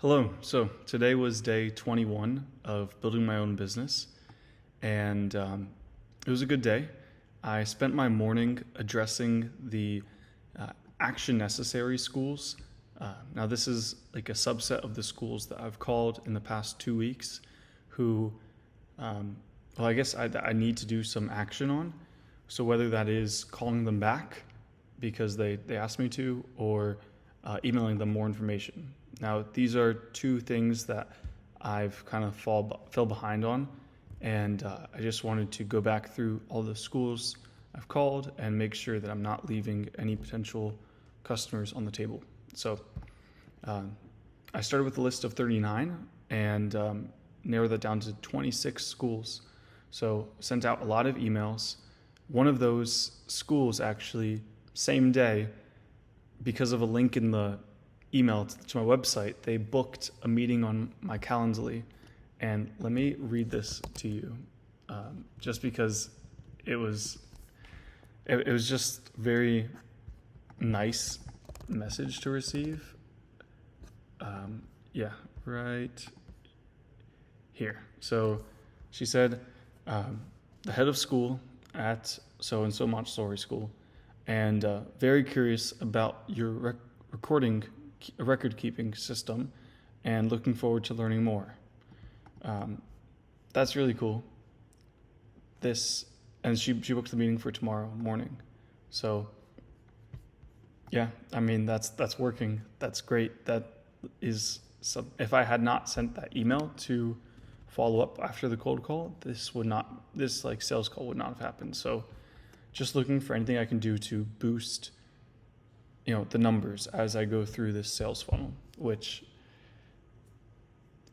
Hello. So today was day 21 of building my own business, and it was a good day. I spent my morning addressing the action necessary schools. Now, this is like a subset of the schools that I've called in the past 2 weeks who, I guess I need to do some action on. So whether that is calling them back because they asked me to, or emailing them more information. Now, these are two things that I've kind of fell behind on, and I just wanted to go back through all the schools I've called and make sure that I'm not leaving any potential customers on the table. So I started with a list of 39 and narrowed that down to 26 schools. So sent out a lot of emails. One of those schools actually, same day, because of a link in the email to my website, they booked a meeting on my Calendly. And let me read this to you, just because it was just very nice message to receive. Right here. So she said, the head of school at so-and-so Montessori school, and very curious about your record-keeping system and looking forward to learning more. That's really cool. And she booked the meeting for tomorrow morning. So yeah, I mean, that's working. That's great. That is if I had not sent that email to follow up after the cold call, this sales call would not have happened. So just looking for anything I can do to boost, the numbers as I go through this sales funnel, which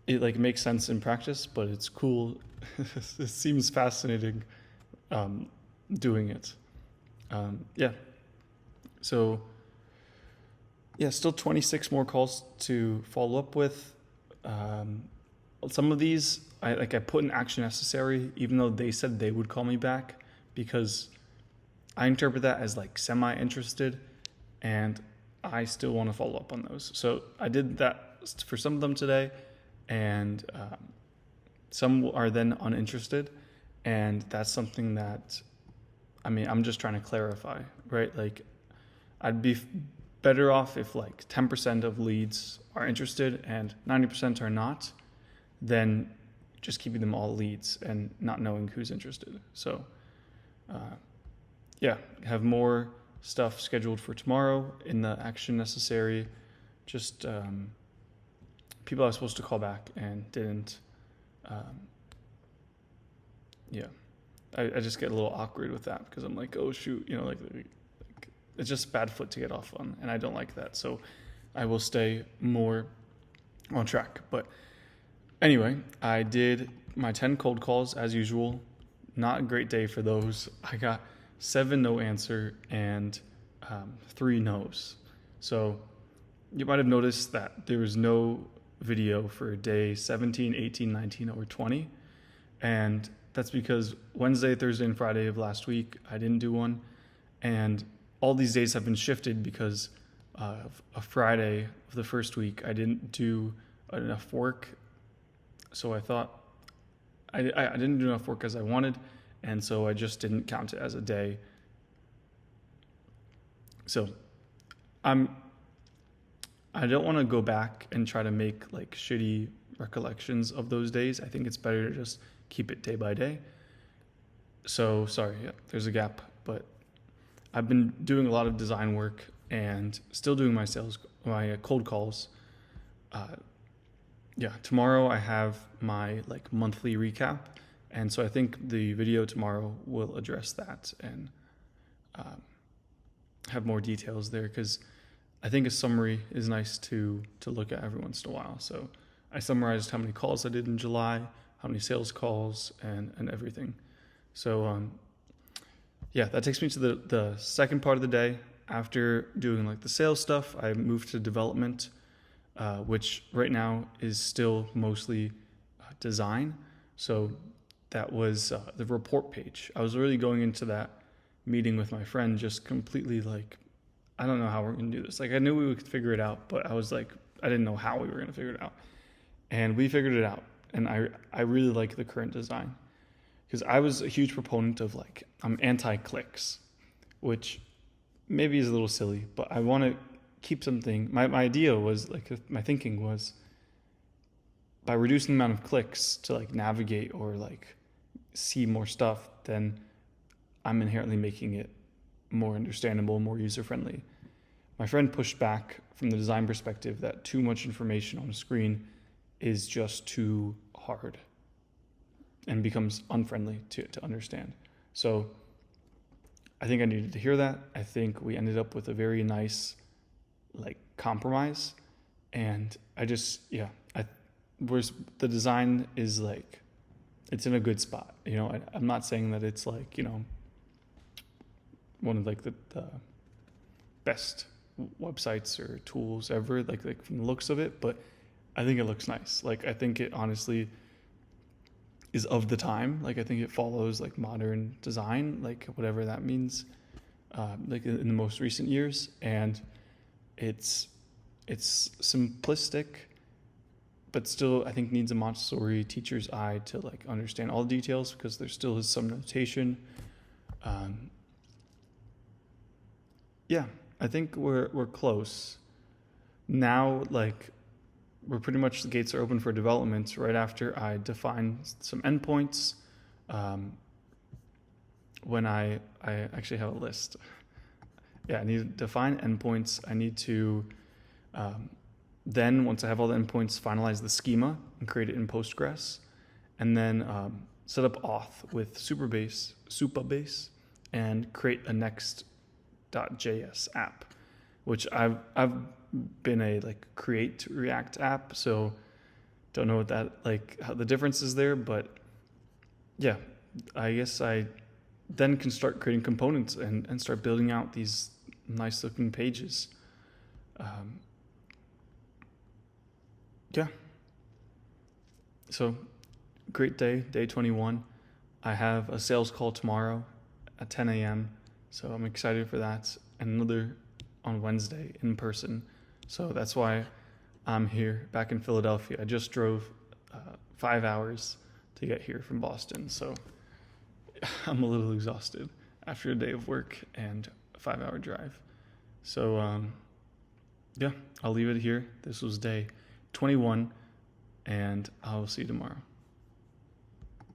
it makes sense in practice, but it's cool. It seems fascinating doing it. So still 26 more calls to follow up with. Some of these I put in action necessary, even though they said they would call me back, because I interpret that as semi-interested, and I still want to follow up on those. So I did that for some of them today, and some are then uninterested, and that's something that, I'm just trying to clarify, right? I'd be better off if 10% of leads are interested and 90% are not, than just keeping them all leads and not knowing who's interested. So have more stuff scheduled for tomorrow in the action necessary. Just people I was supposed to call back and didn't. I just get a little awkward with that because I'm like, oh shoot, it's just bad foot to get off on, and I don't like that. So I will stay more on track. But anyway, I did my 10 cold calls as usual. Not a great day for those. I got 7 no answer and 3 no's. So you might have noticed that there was no video for day 17, 18, 19, or 20. And that's because Wednesday, Thursday, and Friday of last week, I didn't do one. And all these days have been shifted because of a Friday of the first week, I didn't do enough work. So I thought I didn't do enough work as I wanted, and so I just didn't count it as a day. So I don't want to go back and try to make shitty recollections of those days. I think it's better to just keep it day by day. So sorry, there's a gap, but I've been doing a lot of design work and still doing my cold calls. Tomorrow I have my monthly recap, and so I think the video tomorrow will address that and have more details there, because I think a summary is nice to look at every once in a while. So I summarized how many calls I did in July, how many sales calls, and everything. So that takes me to the second part of the day. After doing the sales stuff, I moved to development, which right now is still mostly design. So that was the report page. I was really going into that meeting with my friend just completely I don't know how we're going to do this. I knew we would figure it out, but I was I didn't know how we were going to figure it out. And we figured it out. And I really like the current design because I was a huge proponent of like, I'm anti-clicks, which maybe is a little silly, but I want to keep something. My idea was like, my thinking was by reducing the amount of clicks to like navigate or like see more stuff, then I'm inherently making it more understandable, more user-friendly. My friend pushed back from the design perspective that too much information on a screen is just too hard and becomes unfriendly to understand. So I think I needed to hear that. I think we ended up with a very nice like compromise. And whereas the design is like, it's in a good spot. I'm not saying that it's like, one of like the best websites or tools ever, like from the looks of it, but I think it looks nice. Like, I think it honestly is of the time. Like, I think it follows like modern design, like whatever that means, like in the most recent years. And it's simplistic, but still I think needs a Montessori teacher's eye to like understand all the details, because there still is some notation. I think we're close now. Like, we're pretty much, the gates are open for development right after I define some endpoints. When I actually have a list. I need to define endpoints. I need to then, once I have all the endpoints, finalize the schema and create it in Postgres, and then set up auth with Supabase, and create a next.js app, which I've been a like create React app, so don't know what that, like how the difference is there, but yeah, I guess I then can start creating components and start building out these nice looking pages. So great day 21. I have a sales call tomorrow at 10 a.m. So I'm excited for that, and another on Wednesday in person. So that's why I'm here back in Philadelphia. I just drove 5 hours to get here from Boston. So I'm a little exhausted after a day of work and a 5-hour drive. So I'll leave it here. This was day 21, and I'll see you tomorrow.